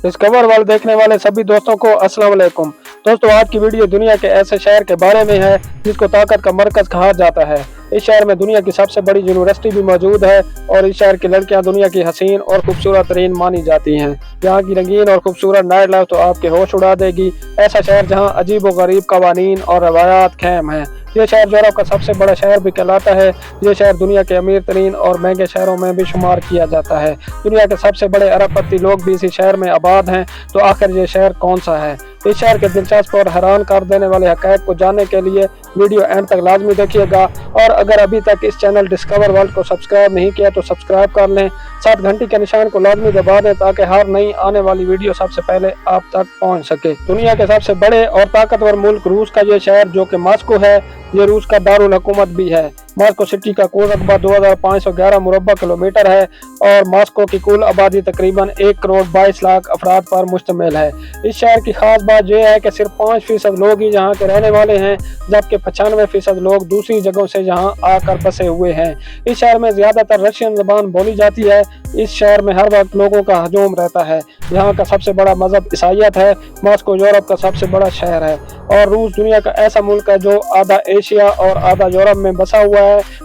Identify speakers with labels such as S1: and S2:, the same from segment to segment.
S1: Discover world देखने वाले सभी दोस्तों को अस्सलाम वालेकुम। दोस्तों, आज की वीडियो दुनिया के ऐसे शहर के बारे में है जिसको ताकत का मरकज कहा जाता है। इस शहर में दुनिया की सबसे बड़ी यूनिवर्सिटी भी मौजूद है और इस शहर की लड़कियां दुनिया की हसीन और खूबसूरत तरीन मानी जाती हैं। यहाँ की रंगीन और खूबसूरत नाइट लाइफ तो आपके होश उड़ा देगी। ऐसा शहर जहाँ अजीब व गरीब कवानीन और रवायात खैम हैं। ये शहर यूरोप का सबसे बड़ा शहर भी कहलाता है। ये शहर दुनिया के अमीर तरीन और महंगे शहरों में भी शुमार किया जाता है। दुनिया के सबसे बड़े अरबपति लोग भी इसी शहर में आबाद हैं। तो आखिर ये शहर कौन सा है? इस शहर के दिलचस्प और हैरान कर देने वाले हक़ाइक़ को जानने के लिए वीडियो एंड तक लाजमी देखिएगा। और अगर अभी तक इस चैनल डिस्कवर वर्ल्ड को सब्सक्राइब नहीं किया तो सब्सक्राइब कर लें। साथ घंटी के निशान को लाजमी दबा दें ताकि हर नई आने वाली वीडियो सबसे पहले आप तक पहुंच सके। दुनिया के सबसे बड़े और ताकतवर मुल्क रूस का ये शहर जो कि मॉस्को है, ये रूस का दारुल हुकूमत भी है। मॉस्को सिटी का कुल रकबा 2511 मुरब्बा किलोमीटर है और मॉस्को की कुल आबादी तकरीबन 1 करोड़ 22 लाख अफराद पर मुश्तमिल है। इस शहर की खास बात यह है कि सिर्फ 5% लोग ही यहाँ के रहने वाले हैं, जबकि 95% लोग दूसरी जगहों से यहाँ आकर बसे हुए हैं। इस शहर में ज्यादातर रशियन ज़बान बोली जाती है। इस शहर में हर वक्त लोगों का हजूम रहता है। यहाँ का सबसे बड़ा मजहब ईसाईयत है। मॉस्को यूरोप का सबसे बड़ा शहर है और रूस दुनिया का ऐसा मुल्क है जो आधा एशिया और आधा यूरोप में बसा हुआ है।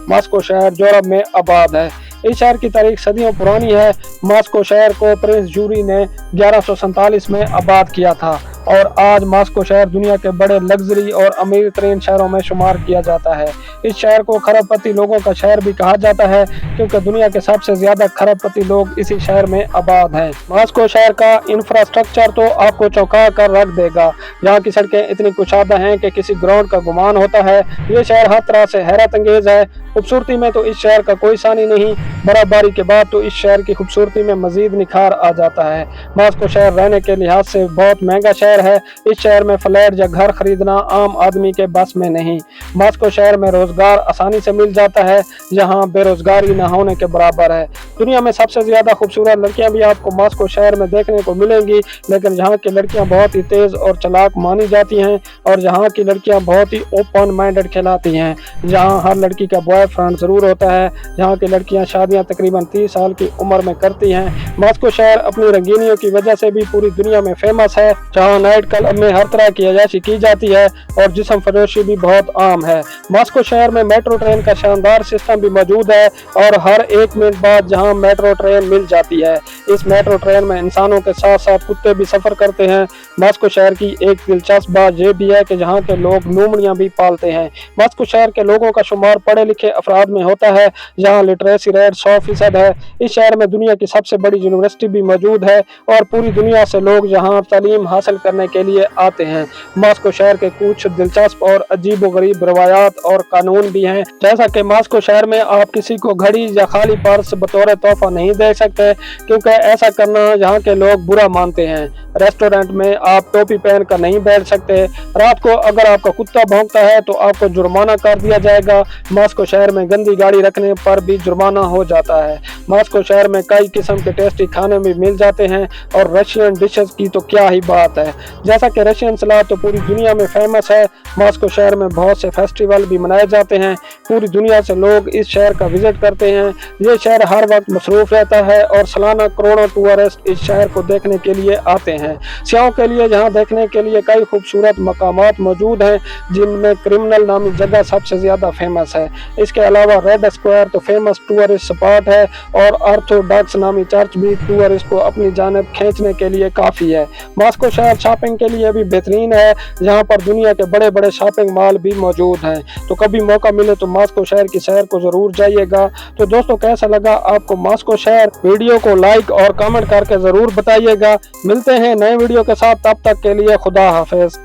S1: मॉस्को शहर यूरोप में आबाद है। इस शहर की तारीख सदियों पुरानी है। मॉस्को शहर को प्रिंस यूरी ने 1147 में आबाद किया था और आज मॉस्को शहर दुनिया के बड़े लग्जरी और अमीर तरीन शहरों में शुमार किया जाता है। इस शहर को खरबपति लोगों का शहर भी कहा जाता है क्योंकि दुनिया के सबसे ज्यादा खरबपति लोग इसी शहर में आबाद हैं। मॉस्को शहर का इंफ्रास्ट्रक्चर तो आपको चौंका कर रख देगा। यहाँ की सड़कें इतनी कुशादा हैं कि किसी ग्राउंड का गुमान होता है। ये शहर हर तरह से हैरत अंगेज है। खूबसूरती में तो इस शहर का कोई सानी नहीं। बर्फबारी के बाद तो इस शहर की खूबसूरती में मजीद निखार आ जाता है। मॉस्को शहर रहने के लिहाज से बहुत महंगा शहर है। इस शहर में फ्लैट या घर खरीदना आम आदमी के बस में नहीं। मॉस्को शहर में रोजगार आसानी से मिल जाता है, जहां बेरोजगारी न होने के बराबर है। दुनिया में सबसे ज्यादा खूबसूरत लड़कियां भी आपको मॉस्को शहर में देखने को मिलेंगी, लेकिन यहाँ की लड़कियां बहुत ही तेज और चालाक मानी जाती हैं और यहाँ की लड़कियां बहुत ही ओपन माइंडेड कहलाती हैं। जहाँ हर लड़की का बॉयफ्रेंड जरूर होता है। यहाँ की लड़कियां शादियां तकरीबन 30 साल की उम्र में करती हैं। मॉस्को शहर अपनी रंगीनियों की वजह से भी पूरी दुनिया में फेमस है। जहाँ नाइट क्लब में हर तरह की अय्याशी की जाती है और जिस्म फरोशी भी बहुत आम है। मॉस्को शहर में मेट्रो ट्रेन का शानदार सिस्टम भी मौजूद है और हर 1 मिनट बाद जहाँ मेट्रो ट्रेन मिल जाती है। इस मेट्रो ट्रेन में इंसानों के साथ साथ कुत्ते भी सफर करते हैं। मॉस्को शहर की एक दिलचस्प बात यह भी है कि यहाँ के लोग लोमड़ियाँ भी पालते हैं। मॉस्को शहर के लोगों का शुमार पढ़े लिखे अफराद में होता है। यहाँ लिटरेसी रेट 100% है। इस शहर में दुनिया की सबसे बड़ी यूनिवर्सिटी भी मौजूद है और पूरी दुनिया से लोग यहाँ तालीम हासिल करने के लिए आते हैं। मॉस्को शहर के कुछ दिलचस्प और अजीब व गरीब रवायात और कानून भी हैं, जैसा कि मॉस्को शहर में आप किसी को घड़ी या खाली पर्स बतौर तोहफा नहीं दे सकते क्योंकि ऐसा करना यहाँ के लोग बुरा मानते हैं। रेस्टोरेंट में आप टोपी पहन कर नहीं बैठ सकते। रात को अगर आपका कुत्ता भौंकता है तो आपको जुर्माना कर दिया जाएगा। मॉस्को शहर में गंदी गाड़ी रखने पर भी जुर्माना हो जाता है। मॉस्को शहर में कई किस्म के टेस्टी खाने भी मिल जाते हैं और रशियन डिशेस की तो क्या ही बात है। जैसा कि रशियन सलाद तो पूरी दुनिया में फेमस है। मॉस्को शहर में बहुत से फेस्टिवल भी मनाए जाते हैं। पूरी दुनिया से लोग इस शहर का विजिट करते हैं। ये शहर हर वक्त मसरूफ रहता है और सालाना करोड़ों टूरिस्ट इस शहर को देखने के लिए आते हैं। सियाहों के लिए यहाँ देखने के लिए कई खूबसूरत मकामात मौजूद हैं, जिनमें क्रिमिनल नामी जगह सबसे ज्यादा फेमस है। इसके अलावा रेड स्क्वायर तो फेमस टूरिस्ट स्पॉट है और ऑर्थोडॉक्स नामी चर्च भी टूरिस्ट को अपनी जानिब खींचने के लिए काफी है। मॉस्को शहर शॉपिंग के लिए भी बेहतरीन है। यहाँ पर दुनिया के बड़े बड़े शॉपिंग मॉल भी मौजूद हैं। तो कभी मौका मिले तो मॉस्को शहर की सैर को जरूर जाइएगा। तो दोस्तों, कैसा लगा आपको मॉस्को शहर? वीडियो को लाइक और कमेंट करके जरूर बताइएगा। मिलते हैं नए वीडियो के साथ, तब तक के लिए खुदा हाफिज।